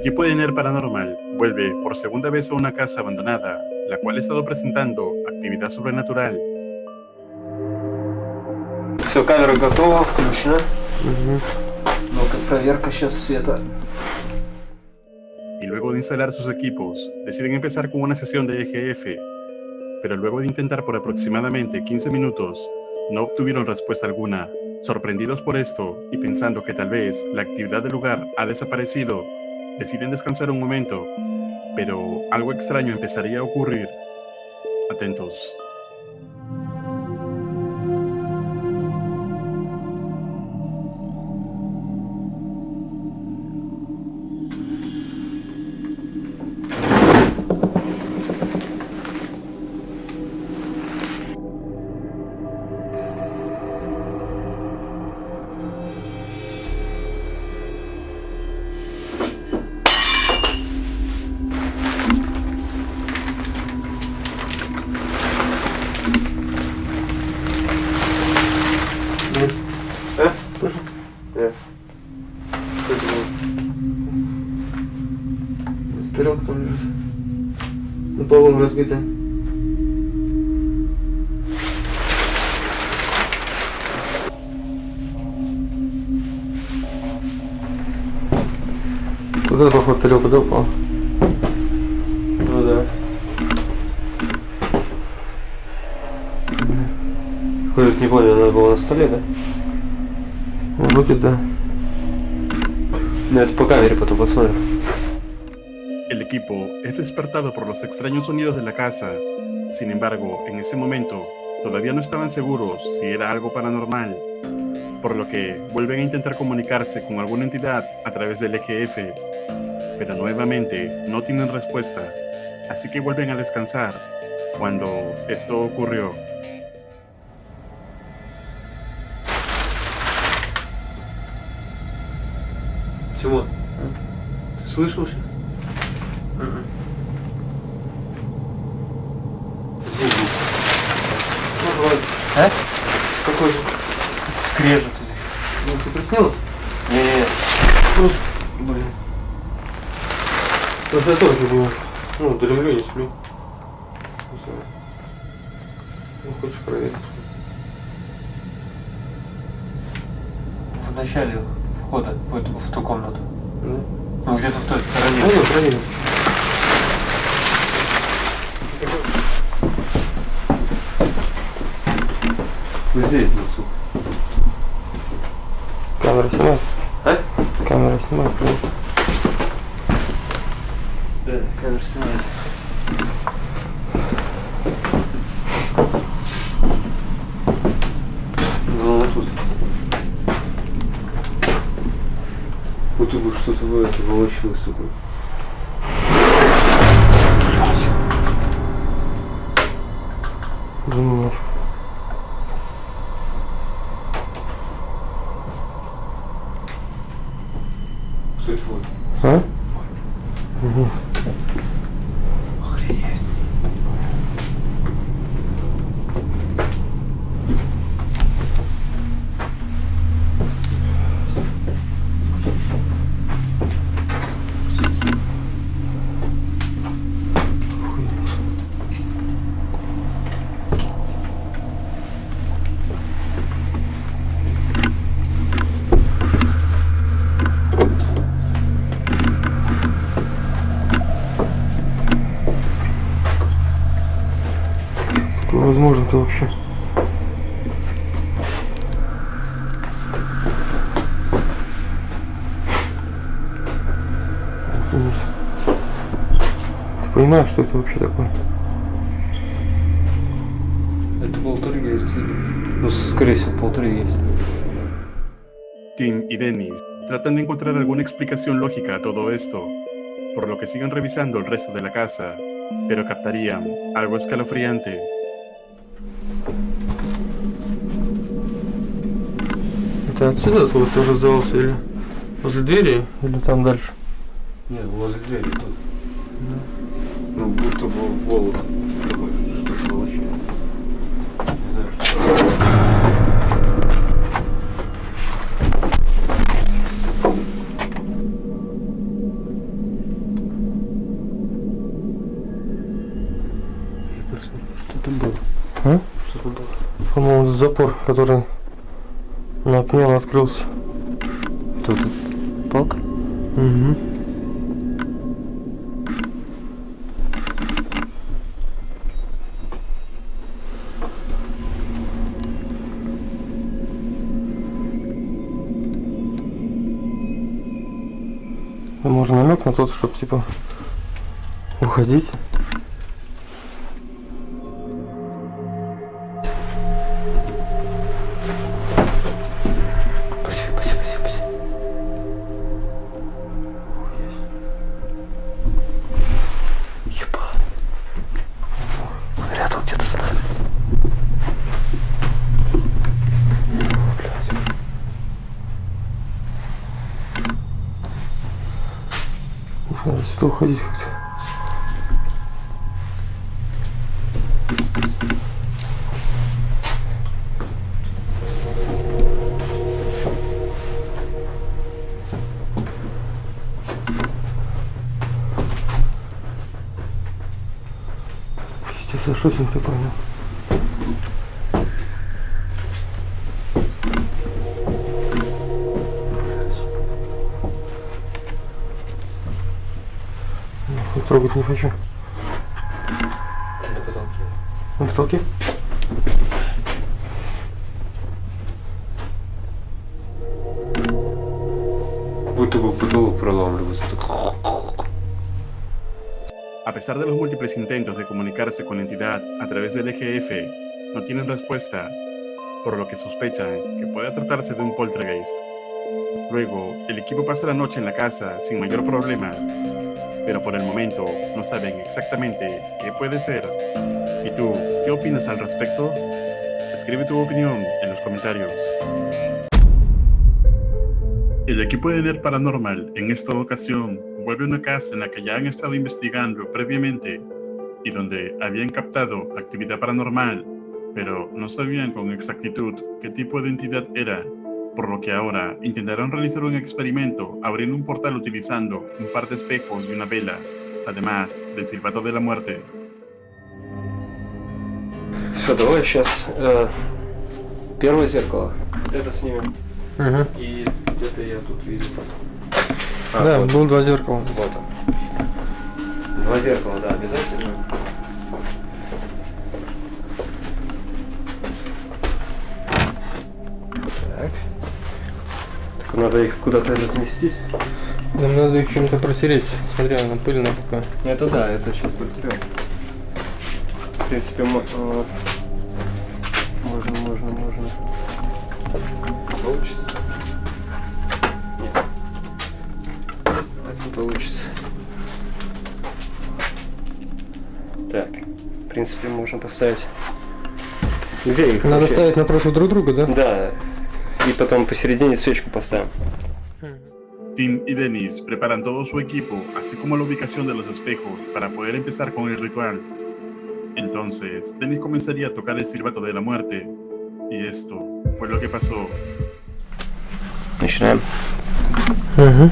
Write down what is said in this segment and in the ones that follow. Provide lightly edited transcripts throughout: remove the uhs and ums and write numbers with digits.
equipo de NER Paranormal vuelve por segunda vez a una casa abandonada, la cual ha estado presentando actividad sobrenatural. Все, камера готова, включена. Ну-ка, проверка сейчас света. Y luego de instalar sus equipos, deciden empezar con una sesión de EGF, pero luego de intentar por aproximadamente 15 minutos, no obtuvieron respuesta alguna. Sorprendidos por esto y pensando que tal vez la actividad del lugar ha desaparecido, deciden descansar un momento, pero algo extraño empezaría a ocurrir. Atentos. Тарелка там лежит. На полу разбитая. Вот это, походу, тарелка, да, упала? Ну да. Ходит, не понял, она была на столе, да? Вроде да. Ну это по камере потом посмотрим. El equipo es despertado por los extraños sonidos de la casa. Sin embargo, en ese momento, todavía no estaban seguros si era algo paranormal, por lo que vuelven a intentar comunicarse con alguna entidad a través del EGF, pero nuevamente no tienen respuesta, así que vuelven a descansar cuando esto ocurrió. Тимон, ты слышал сейчас? Звук. Ну, вроде. А? Какой же? Скрежет. Ну, ты приснилось? Не-не-не. Ну, блин. Вот я тоже было. Ну, дремлю, не сплю. Не знаю. Ну, хочешь проверить? В начале входа в ту комнату. Да? Ну где-то в той стороне. Ну, проверим. Здесь был сух. Камера снимает? А? Камера снимает, правильно? Да, камера снимает. Ну, вот тут. Вот тут бы что-то волочилось такое. Думаю. Что это вот? А? Угу. Охренеть. Возможно-то вообще. Оценись. Ты понимаешь, что это вообще такое? Это полтергейст. Ну, скорее всего, полтергейст. Tim y Dennis tratan de encontrar alguna explicación lógica a todo esto, por lo que siguen revisando el resto de la casa, pero captarían algo escalofriante. Это отсюда звук тоже раздавался или возле двери, или там дальше? Нет, возле двери тут. Да. Ну, будто бы волос такой, что-то волочит. Не знаю, что. Что-то было. А? Что-то было. По-моему, запор, который на окне он открылся. Кто тут? Палка? Угу. Можно намек на тот, чтобы типа уходить. Рядом где-то с нами. Надо сюда уходить как-то. Пиздец, а что с ним ты понял? Трогать не хочу. Ты на потолке. На потолке? Будто бы потолок проламливается. A pesar de los múltiples intentos de comunicarse con la entidad a través del EGF, no tienen respuesta, por lo que sospechan que pueda tratarse de un poltergeist. Luego, el equipo pasa la noche en la casa sin mayor problema, pero por el momento no saben exactamente qué puede ser. ¿Y tú, qué opinas al respecto? Escribe tu opinión en los comentarios. El equipo de NERD Paranormal en esta ocasión vuelve a una casa en la que ya han estado investigando previamente y donde habían captado actividad paranormal, pero no sabían con exactitud qué tipo de entidad era, por lo que ahora intentarán realizar un experimento abriendo un portal utilizando un par de espejos y una vela, además del silbato de la muerte. Все, давай сейчас первое зеркало. Вот это снимем. Угу. И где-то я тут вижу. Да, вот. было два зеркала. Вот он. Два зеркала, да, обязательно. Так. Так надо их куда-то разместить. Нам надо их чем-то протереть. Смотри, она пыльная какая. Это да, это сейчас протрем. В принципе, можно. Получится. Нет. Так не получится. Так, в принципе, можно поставить. Где их? Надо вообще? ставить напротив друг друга, да? Да. И потом посередине свечку поставим. Tim y Dennis preparan todo su equipo, así como la ubicación de los espejos, para poder empezar con el ritual. Entonces, Dennis comenzaría a tocar el silbato de la muerte, y esto fue lo que pasó. Начинаем. Угу.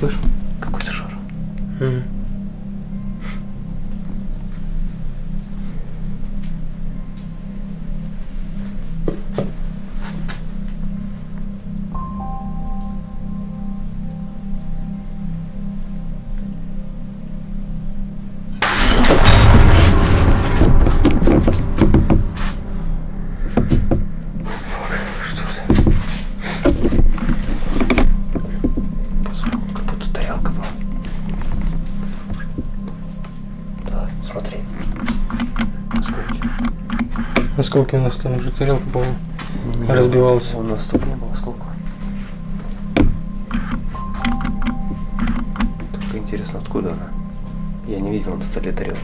Слышь? Какой-то шар. Угу. Как будто тарелка была. Да, смотри. Осколки. Осколки у нас там уже тарелка, по-моему, разбивалась. У нас тут не было осколка. Только интересно, откуда она. Я не видел на столе тарелок.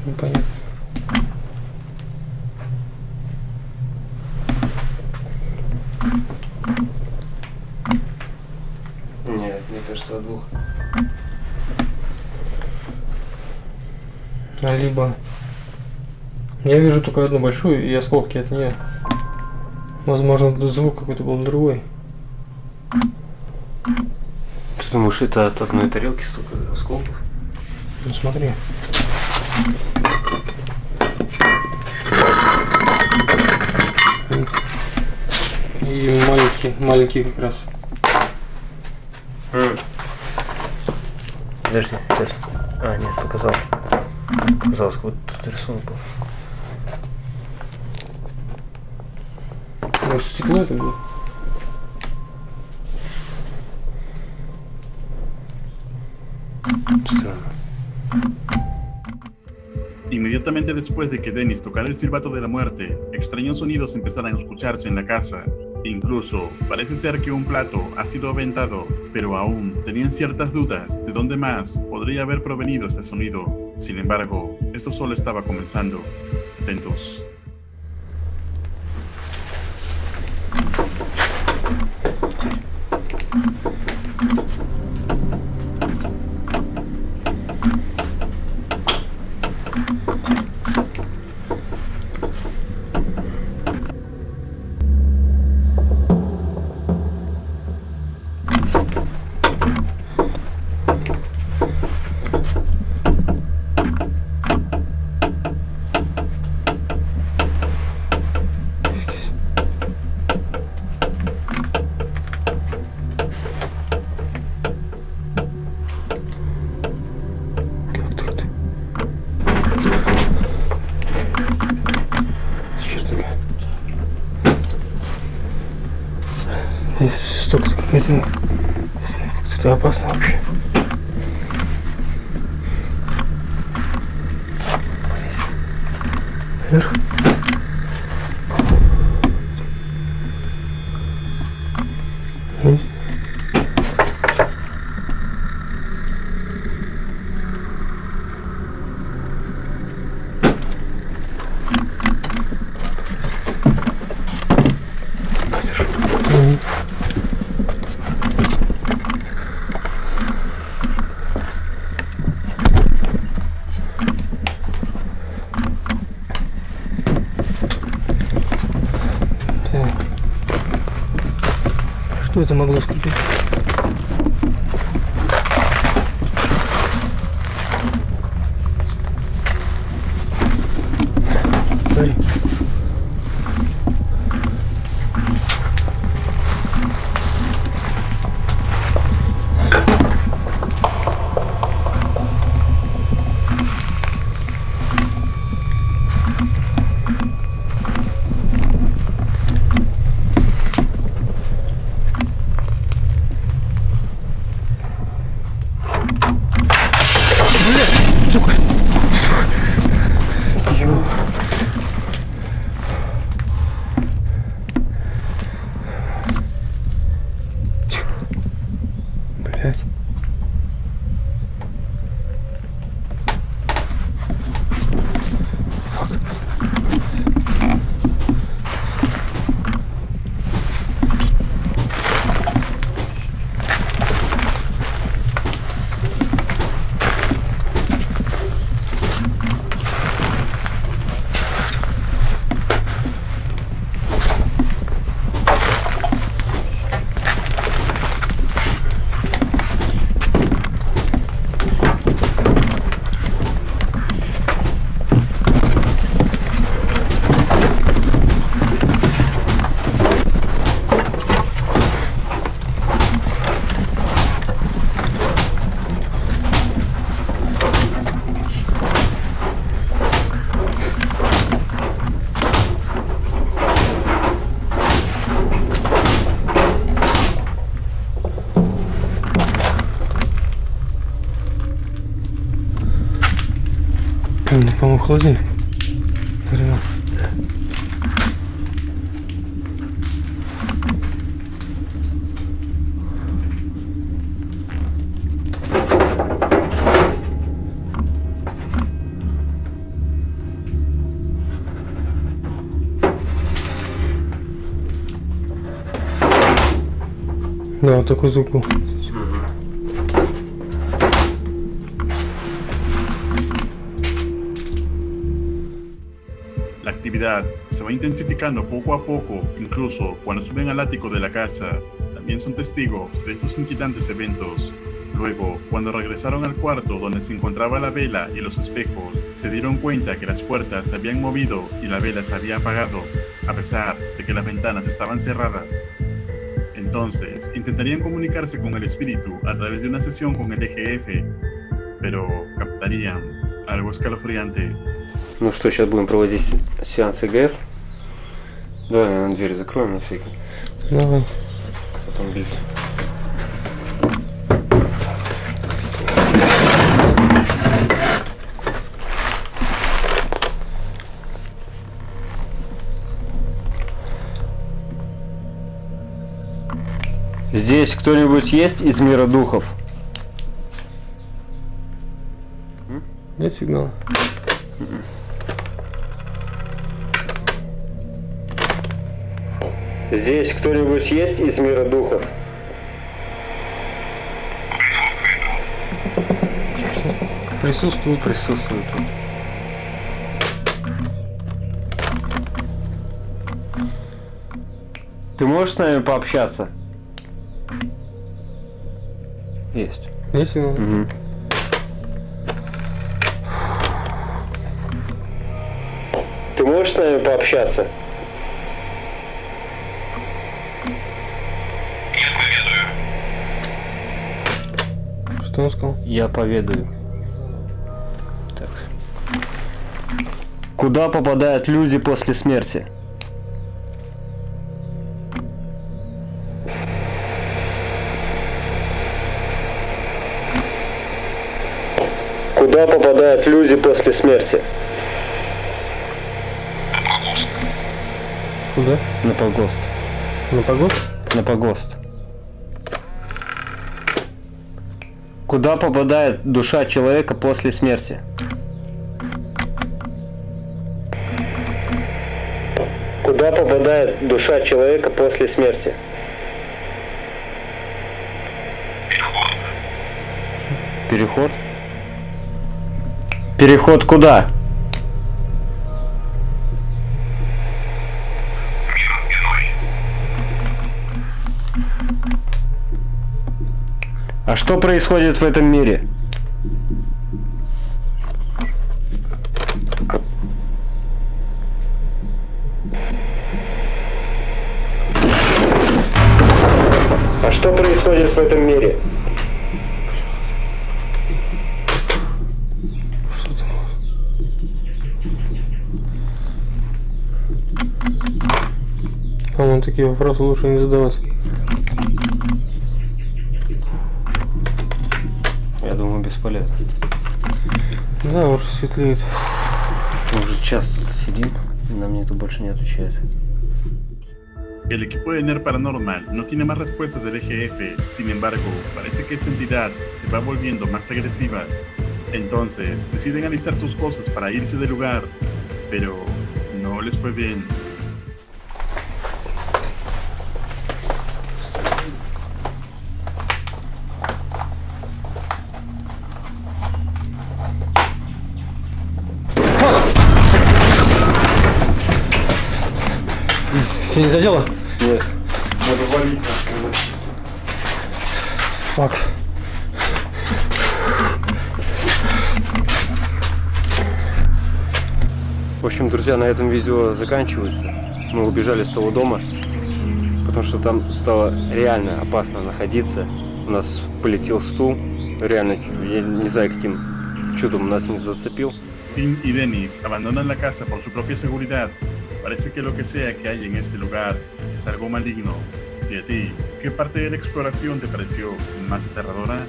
Непонятно. Нет, мне кажется, от двух. Либо я вижу только одну большую и осколки от нее. Возможно, звук какой-то был другой. Ты думаешь, это от одной тарелки столько осколков? Ну смотри. И маленькие как раз. Подожди, сейчас. А, нет, показал. Показалось, какой-то тут рисунок был. Может, стекло это было? Странно. Inmediatamente después de que Dennis tocara el silbato de la muerte, extraños sonidos empezaron a escucharse en la casa. Incluso parece ser que un plato ha sido aventado, pero aún tenían ciertas dudas de dónde más podría haber provenido este sonido. Sin embargo, esto solo estaba comenzando. Atentos. Столько какая-то... Это опасно вообще. Вверх. Вниз. Что это могло скрипеть? Смотри. холодильник. Реально. Да, вот такой звук был. La actividad se va intensificando poco a poco, incluso cuando suben al ático de la casa. También son testigos de estos inquietantes eventos. Luego, cuando regresaron al cuarto donde se encontraba la vela y los espejos, se dieron cuenta que las puertas se habían movido y la vela se había apagado, a pesar de que las ventanas estaban cerradas. Entonces, intentarían comunicarse con el espíritu a través de una sesión con el EGF, pero captarían algo escalofriante. Ну что, сейчас будем проводить сеанс ЭГФ. Давай, наверное, дверь закроем на всякий. Давай. Потом бить. Здесь кто-нибудь есть из мира духов? Нет сигнала. Здесь кто-нибудь есть из мира духов? Присутствует. Присутствует тут. Ты можешь с нами пообщаться? Есть. Есть сигнал? Угу. Ты можешь с нами пообщаться? Что он сказал? Я поведаю. Так. Куда попадают люди после смерти? Куда попадают люди после смерти? Куда? На погост. На погост? На погост. Куда попадает душа человека после смерти? Куда попадает душа человека после смерти? Переход. Переход куда? А что происходит в этом мире? А что происходит в этом мире? По-моему, такие вопросы лучше не задавать. Я думаю, бесполезно. Да, уже светлеет. Мы уже час тут сидим, и нам никто больше не отвечает. El equipo de NER Paranormal no tiene más respuestas del EGF, sin embargo, parece que esta entidad se va volviendo más agresiva. Entonces, deciden alistar sus cosas para irse del lugar, pero no les fue bien. Все не задело? Нет. Надо валить. Фак. В общем, друзья, на этом видео заканчивается. Мы убежали с того дома, потому что там стало реально опасно находиться. У нас полетел стул. Реально, я не знаю, каким чудом нас не зацепил. Tim y Dennis abandonan la casa por su propia seguridad. Parece que lo que sea que hay en este lugar es algo maligno. ¿Y a ti, qué parte de la exploración te pareció más aterradora?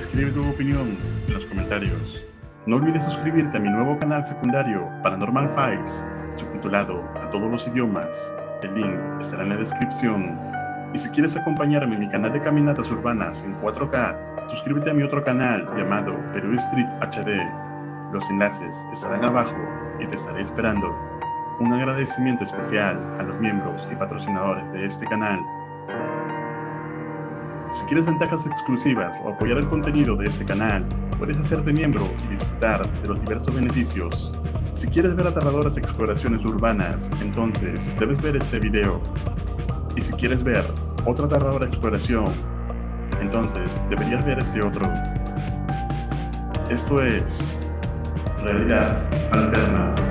Escribe tu opinión en los comentarios. No olvides suscribirte a mi nuevo canal secundario Paranormal Files, subtitulado a todos los idiomas. El link estará en la descripción. Y si quieres acompañarme en mi canal de caminatas urbanas en 4K, suscríbete a mi otro canal llamado Perú Street HD. Los enlaces estarán abajo y te estaré esperando. Un agradecimiento especial a los miembros y patrocinadores de este canal. Si quieres ventajas exclusivas o apoyar el contenido de este canal, puedes hacerte miembro y disfrutar de los diversos beneficios. Si quieres ver aterradoras exploraciones urbanas, entonces debes ver este video. Y si quieres ver otra aterradora exploración, entonces deberías ver este otro. Esto es Realidad Alterna.